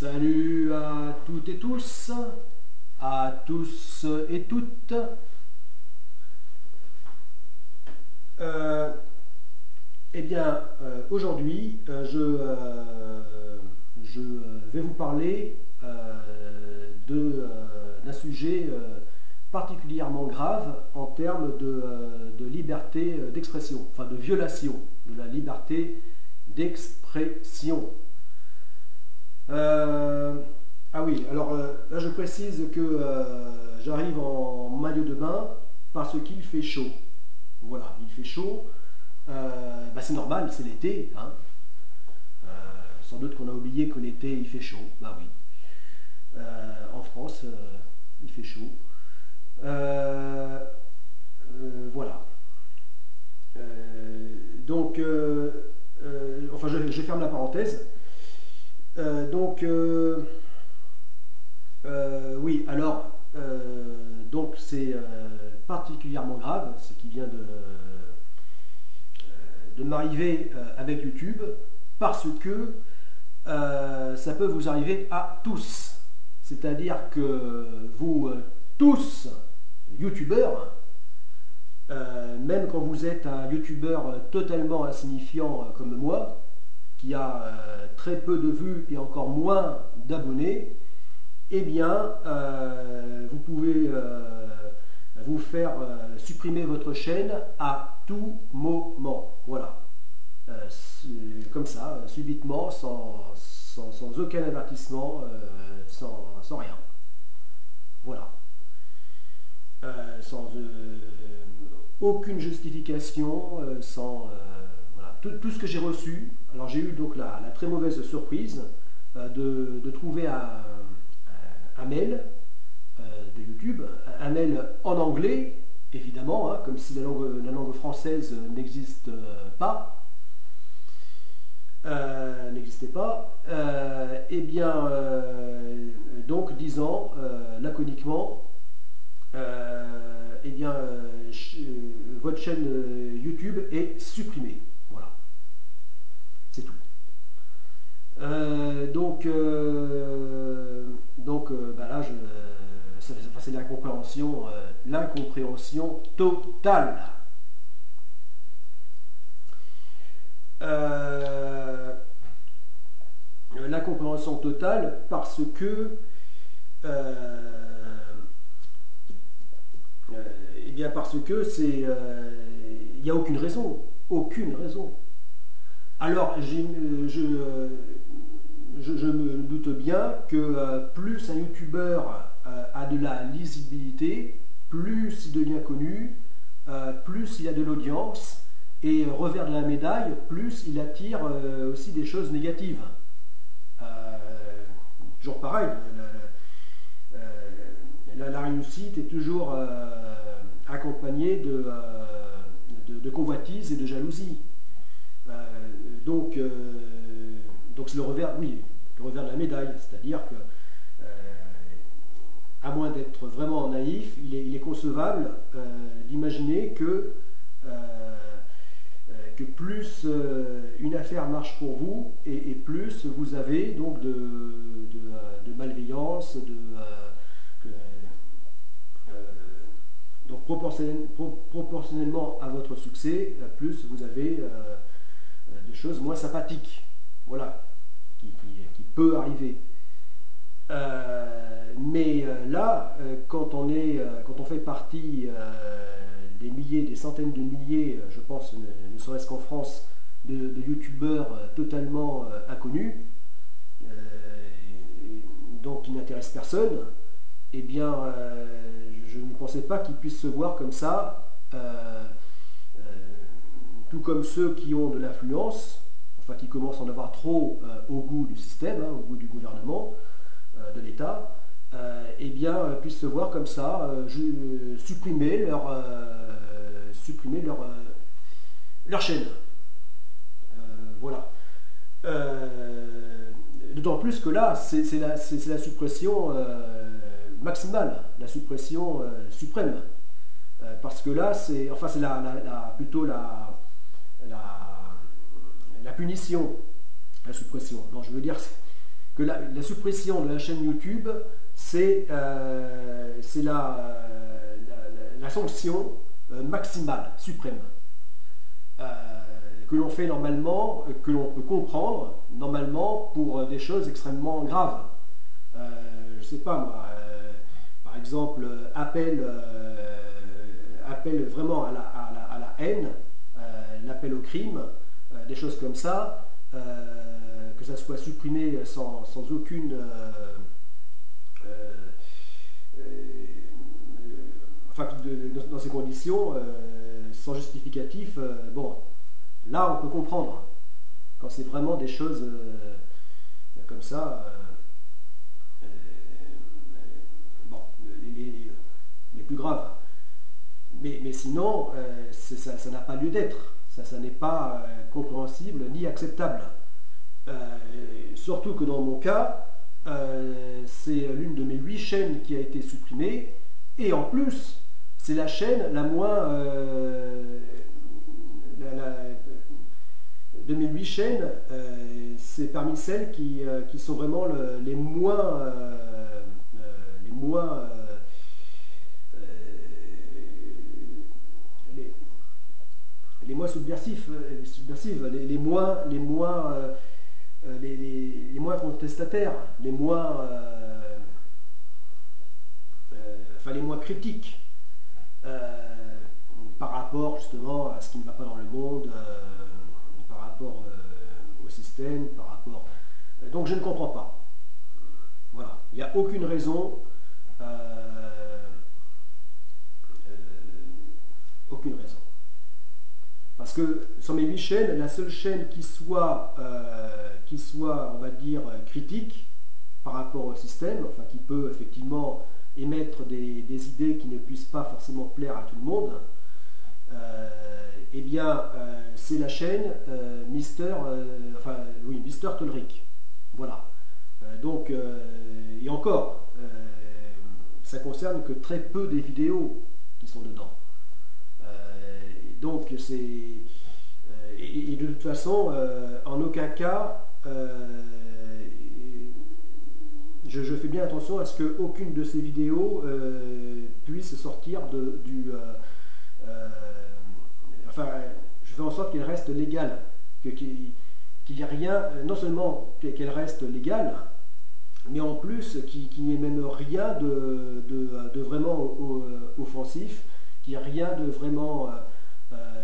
Salut à toutes et tous, à tous et toutes. Euh, Aujourd'hui, je vais vous parler d'un sujet particulièrement grave en termes de liberté d'expression, enfin de violation de la liberté d'expression. Ah oui, alors là je précise que j'arrive en maillot de bain parce qu'il fait chaud. Voilà, il fait chaud. C'est normal, c'est l'été. Hein. Sans doute qu'on a oublié que l'été il fait chaud. Bah oui. En France, il fait chaud. Voilà. Enfin, je ferme la parenthèse. Oui, alors, donc c'est particulièrement grave ce qui vient de m'arriver avec YouTube, parce que ça peut vous arriver à tous. C'est-à-dire que vous tous, youtubeurs, même quand vous êtes un youtubeur totalement insignifiant comme moi, qui a très peu de vues et encore moins d'abonnés, eh bien, vous pouvez vous faire supprimer votre chaîne à tout moment. Voilà. Comme ça, subitement, sans aucun avertissement, sans rien. Voilà. Sans aucune justification, voilà. Tout ce que j'ai reçu. Alors j'ai eu donc la très mauvaise surprise de trouver un mail de YouTube, un mail en anglais, évidemment, hein, comme si la langue française n'existe pas, n'existait pas, donc disant laconiquement, votre chaîne YouTube est supprimée. Voilà, c'est tout. Là, c'est l'incompréhension totale. L'incompréhension totale parce que c'est il n'y a aucune raison, aucune raison. Alors je me doute bien que plus un youtubeur a de la lisibilité, plus il devient connu, plus il a de l'audience, et revers de la médaille, plus il attire aussi des choses négatives. Toujours pareil, la réussite est toujours accompagnée de convoitise et de jalousie. Donc c'est le revers de la médaille, c'est-à-dire que, à moins d'être vraiment naïf, il est concevable d'imaginer que plus une affaire marche pour vous, et plus vous avez donc de malveillance, donc proportionnellement à votre succès, plus vous avez de choses moins sympathiques. Voilà, qui peut arriver. Là, quand on fait partie des milliers, des centaines de milliers, je pense, ne serait-ce qu'en France, de youtubeurs totalement inconnus, donc qui n'intéressent personne, eh bien, je ne pensais pas qu'ils puissent se voir comme ça, tout comme ceux qui ont de l'influence, enfin qui commencent à en avoir trop au goût du système, hein, au goût du gouvernement, de l'État, puissent se voir comme ça, supprimer leur chaîne. Voilà. D'autant plus que là, c'est la suppression maximale, la suppression suprême. Parce que là, c'est plutôt la punition, la suppression. Non, je veux dire, que la suppression de la chaîne YouTube, c'est la sanction maximale, suprême, que l'on fait normalement, que l'on peut comprendre normalement pour des choses extrêmement graves. Je ne sais pas moi, par exemple, appel vraiment à la haine, l'appel au crime, des choses comme ça, que ça soit supprimé sans aucune... enfin, dans ces conditions, sans justificatif, bon, là on peut comprendre. Quand c'est vraiment des choses comme ça, bon, les plus graves. Mais sinon, ça n'a pas lieu d'être. Ça n'est pas compréhensible ni acceptable. Surtout que dans mon cas, c'est l'une de mes 8 chaînes qui a été supprimée. Et en plus, c'est la chaîne la moins... de mes 8 chaînes, c'est parmi celles qui sont vraiment les moins... les moins subversives, les moins contestataires, les moins critiques par rapport justement à ce qui ne va pas dans le monde, par rapport au système, par rapport... donc je ne comprends pas. Voilà, il n'y a aucune raison, aucune raison. Parce que sur mes 8 chaînes, la seule chaîne qui soit, on va dire, critique par rapport au système, enfin qui peut effectivement émettre des idées qui ne puissent pas forcément plaire à tout le monde, eh bien, c'est la chaîne Mister Tolric. Voilà. Donc, et encore, ça concerne que très peu des vidéos qui sont dedans. Donc c'est... et de toute façon, en aucun cas, je fais bien attention à ce qu'aucune de ces vidéos puisse sortir enfin, je fais en sorte qu'elle reste légale, qu'il n'y ait rien, non seulement qu'elle reste légale, mais en plus qu'il n'y ait même rien de vraiment offensif, qu'il n'y ait rien de vraiment...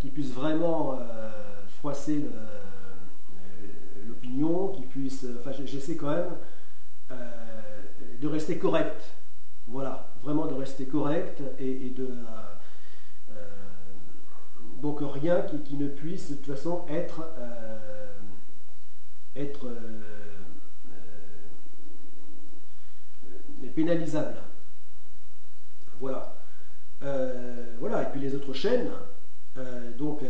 qui puisse vraiment froisser l'opinion, qui puisse... Enfin, j'essaie quand même de rester correct. Voilà, vraiment de rester correct et de... donc rien qui ne puisse de toute façon être pénalisable. Voilà. Voilà, et puis les autres chaînes... donc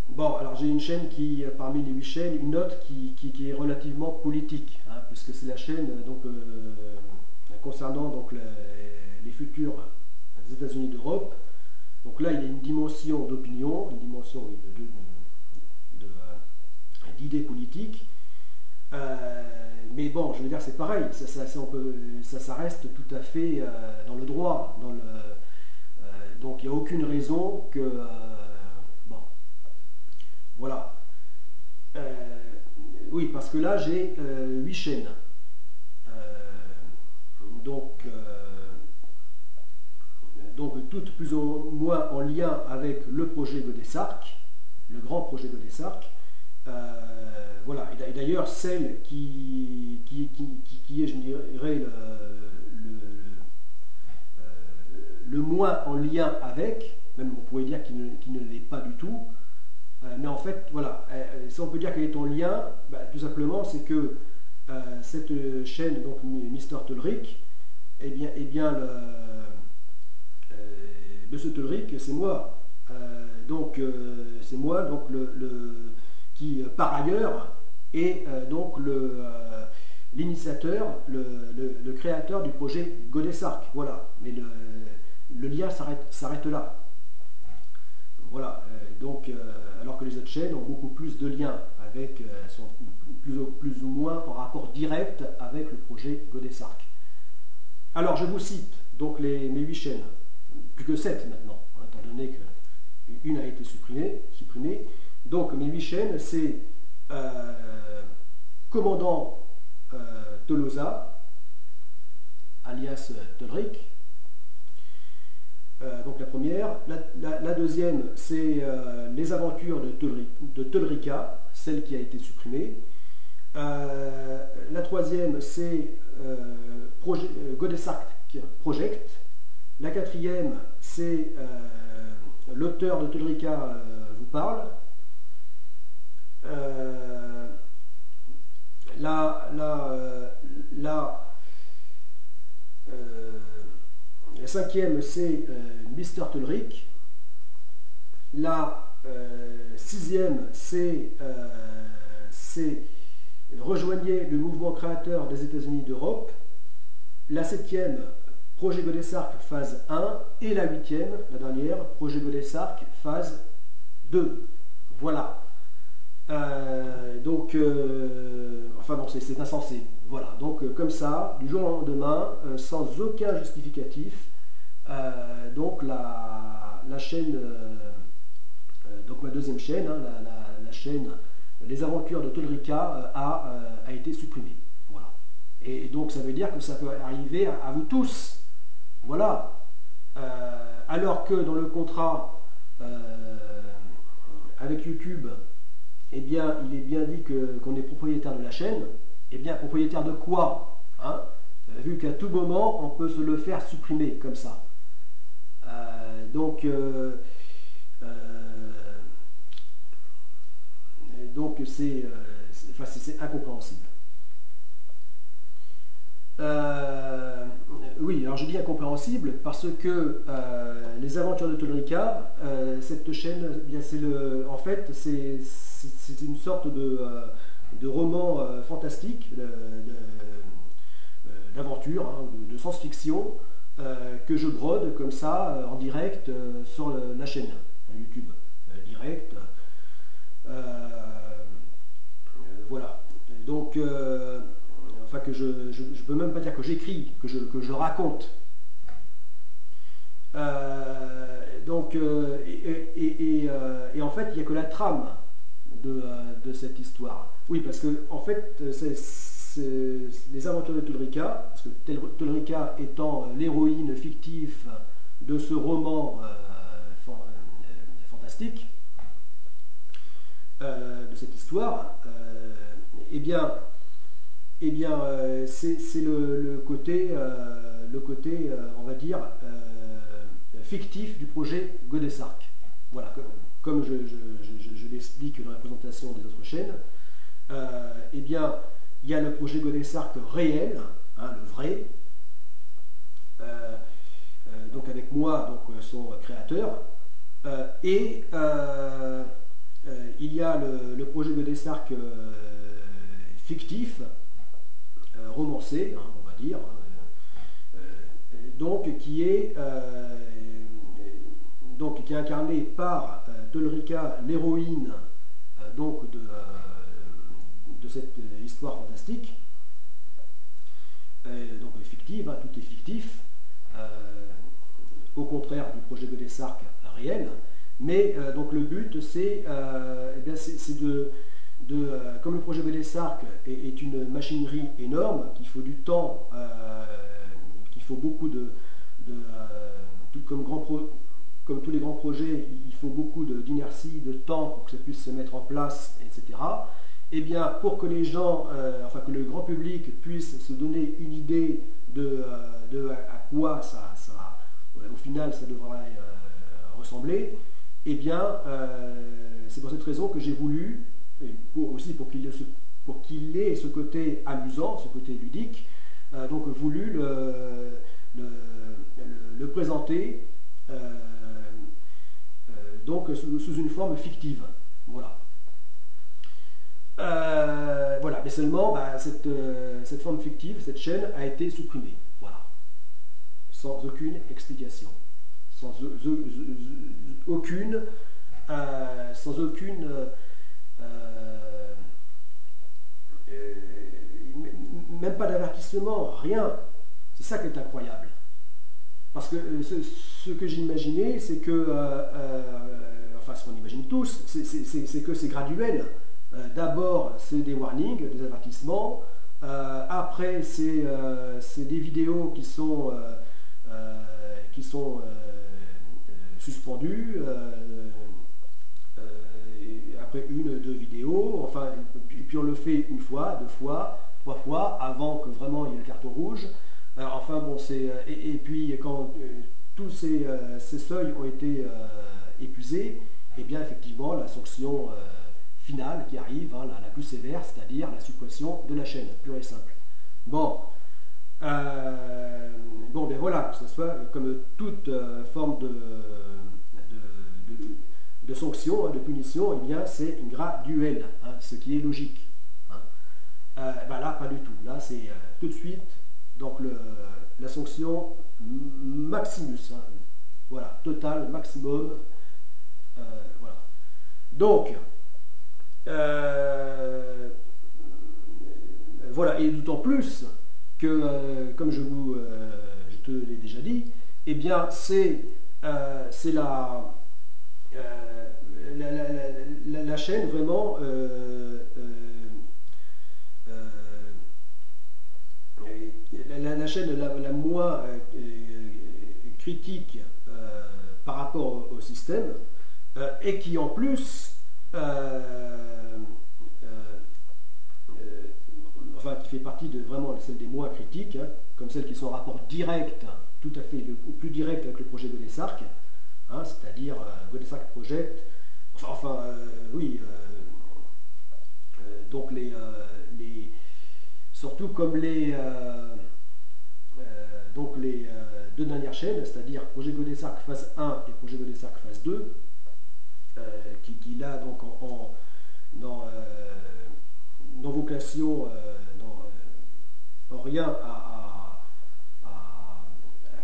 bon, alors j'ai une chaîne qui, parmi les 8 chaînes, une autre qui est relativement politique, hein, puisque c'est la chaîne donc, concernant donc, les futurs des États-Unis d'Europe. Donc là, il y a une dimension d'opinion, une dimension d'idées politiques. Mais bon, je veux dire, c'est pareil, ça reste tout à fait dans le droit, donc il n'y a aucune raison que... bon, voilà. Oui, parce que là, j'ai 8 chaînes. Donc toutes plus ou moins en lien avec le projet Godessarc, le grand projet Godessarc. Voilà. Et d'ailleurs, celle qui est, je dirais, le moins en lien avec, même on pourrait dire qu'il ne l'est pas du tout, mais en fait, voilà, si on peut dire qu'elle est en lien, tout simplement, c'est que cette chaîne, donc Mister Tolric, eh bien Monsieur Tolric, c'est moi. Donc, c'est moi, donc qui, par ailleurs, est donc l'initiateur, le créateur du projet Godessarc. Voilà, mais le lien s'arrête là. Voilà, donc, alors que les autres chaînes ont beaucoup plus de liens sont plus ou moins en rapport direct avec le projet Godesarc. Alors je vous cite donc mes 8 chaînes, plus que 7 maintenant, hein, étant donné qu'une a été supprimée. Donc mes 8 chaînes, c'est Commandant Tolosa, alias Tolric. Donc la première. La deuxième, c'est Les aventures de Tolrica, celle qui a été supprimée. La troisième, c'est Godesarc Project. La quatrième, c'est L'auteur de Tolrica vous parle. La cinquième, c'est Mr. Tolric. La sixième, c'est Rejoignez le mouvement créateur des États-Unis d'Europe. La septième, Projet Godesarc phase 1. Et la huitième, la dernière, Projet Godesarc phase 2. Voilà. Enfin bon, c'est insensé. Voilà, donc comme ça, du jour au lendemain, sans aucun justificatif, donc la chaîne, donc ma deuxième chaîne, hein, la chaîne Les Aventures de Tolrica a été supprimée. Voilà. Et donc ça veut dire que ça peut arriver à vous tous. Voilà. Alors que dans le contrat avec YouTube, eh bien, il est bien dit qu'on est propriétaire de la chaîne. Eh bien, propriétaire de quoi, hein, vu qu'à tout moment, on peut se le faire supprimer comme ça. Donc c'est incompréhensible. Oui, alors je dis incompréhensible parce que Les Aventures de Tolrica, cette chaîne, eh bien en fait, c'est une sorte de roman fantastique, d'aventure, hein, de science-fiction, que je brode comme ça en direct sur la chaîne YouTube direct. Voilà. Donc, enfin que je peux même pas dire que j'écris, que je raconte. Et en fait, il n'y a que la trame de cette histoire. Oui, parce que en fait, c'est les aventures de Tolrica, parce que Tolrica étant l'héroïne fictive de ce roman fantastique, de cette histoire, c'est le côté, on va dire, fictif du projet Godesarc. Voilà, comme je l'explique dans la présentation des autres chaînes, eh bien, il y a le projet Godesarc réel, hein, le vrai, donc avec moi, donc son créateur, et il y a le projet Godesarc fictif, romancé, hein, on va dire, donc qui est incarné par Tolrica, l'héroïne donc de cette histoire fantastique, donc fictive, hein, tout est fictif, au contraire du projet Godesarc réel. Mais donc le but, c'est comme le projet Godesarc est une machinerie énorme, qu'il faut du temps, qu'il faut beaucoup comme tous les grands projets, il faut beaucoup d'inertie, de temps pour que ça puisse se mettre en place, etc. Et bien, pour que les gens, enfin que le grand public puisse se donner une idée de à quoi au final ça devrait ressembler, eh bien, c'est pour cette raison que j'ai voulu, aussi pour qu'il ait ce côté amusant, ce côté ludique, donc voulu le présenter donc sous une forme fictive. Voilà. Voilà, mais seulement cette forme fictive, cette chaîne a été supprimée. Voilà. Sans aucune explication. Sans aucune même pas d'avertissement, rien. C'est ça qui est incroyable. Parce que ce que j'imaginais, c'est que, enfin ce qu'on imagine tous, c'est que c'est graduel. D'abord, c'est des warnings, des avertissements. Après, c'est des vidéos qui sont suspendues. Après une, deux vidéos. Enfin, puis on le fait une fois, deux fois, trois fois, avant que vraiment il y ait le carton rouge. Enfin bon, et puis quand tous ces seuils ont été épuisés, et bien effectivement la sanction finale qui arrive, hein, la plus sévère, c'est-à-dire la suppression de la chaîne, pure et simple. Bon, bon ben voilà, que ce soit comme toute forme de sanction, hein, de punition, eh bien c'est graduel, hein, ce qui est logique. Hein. Ben là, pas du tout. Là, c'est tout de suite. Donc la sanction maximus, hein, voilà, total, maximum, voilà. Donc, voilà, et d'autant plus que, comme je te l'ai déjà dit, eh bien c'est la chaîne vraiment la chaîne la moins critique par rapport au système et qui en plus enfin qui fait partie de vraiment celle des moins critiques, hein, comme celles qui sont en rapport direct, tout à fait au plus direct avec le projet Godesarc, hein, c'est-à-dire Godesarc Project, oui, donc surtout comme donc les deux dernières chaînes, c'est-à-dire projet Godesarc phase 1 et projet Godesarc phase 2, qui là donc dans vocation, en rien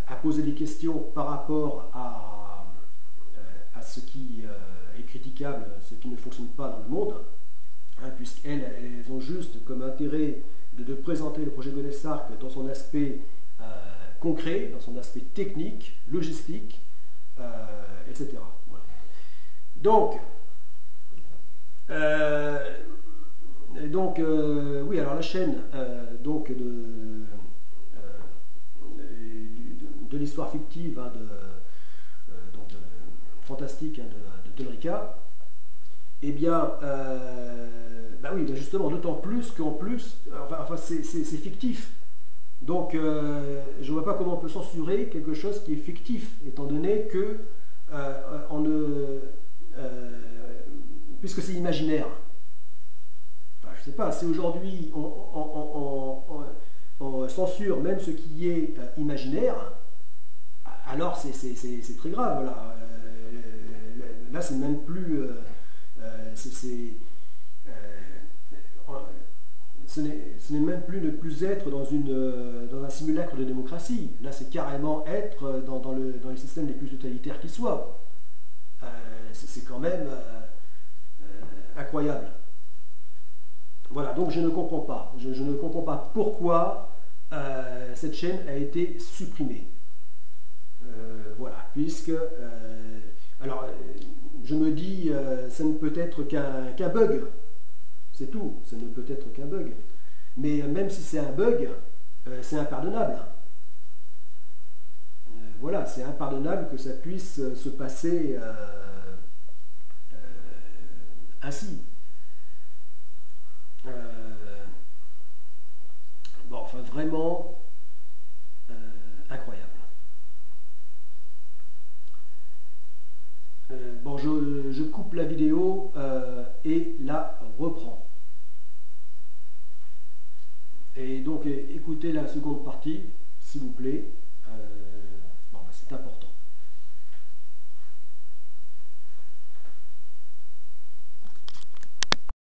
à poser des questions par rapport à ce qui est critiquable, ce qui ne fonctionne pas dans le monde, hein, puisqu'elles ont juste comme intérêt de présenter le projet Godesarc dans son aspect concret, dans son aspect technique, logistique, etc. Voilà. Donc, oui, alors la chaîne donc de l'histoire fictive, hein, fantastique, hein, de Tolrica, eh bien, bah oui, justement, d'autant plus qu'en plus, enfin c'est fictif. Donc, je ne vois pas comment on peut censurer quelque chose qui est fictif, étant donné que puisque c'est imaginaire. Enfin, je ne sais pas, si aujourd'hui on censure même ce qui est imaginaire, alors c'est très grave. Voilà. Là, c'est même plus... ce n'est même plus ne plus être dans un simulacre de démocratie. Là, c'est carrément être dans les systèmes les plus totalitaires qui soient. C'est quand même incroyable. Voilà, donc je ne comprends pas. Je ne comprends pas pourquoi cette chaîne a été supprimée. Voilà, puisque... alors, je me dis, ça ne peut être qu'un bug. C'est tout, ça ne peut être qu'un bug. Mais même si c'est un bug, c'est impardonnable. Voilà, c'est impardonnable que ça puisse se passer ainsi. Bon, enfin vraiment incroyable. Bon, je coupe la vidéo et la reprends. Et donc écoutez la seconde partie, s'il vous plaît. Bon, c'est important.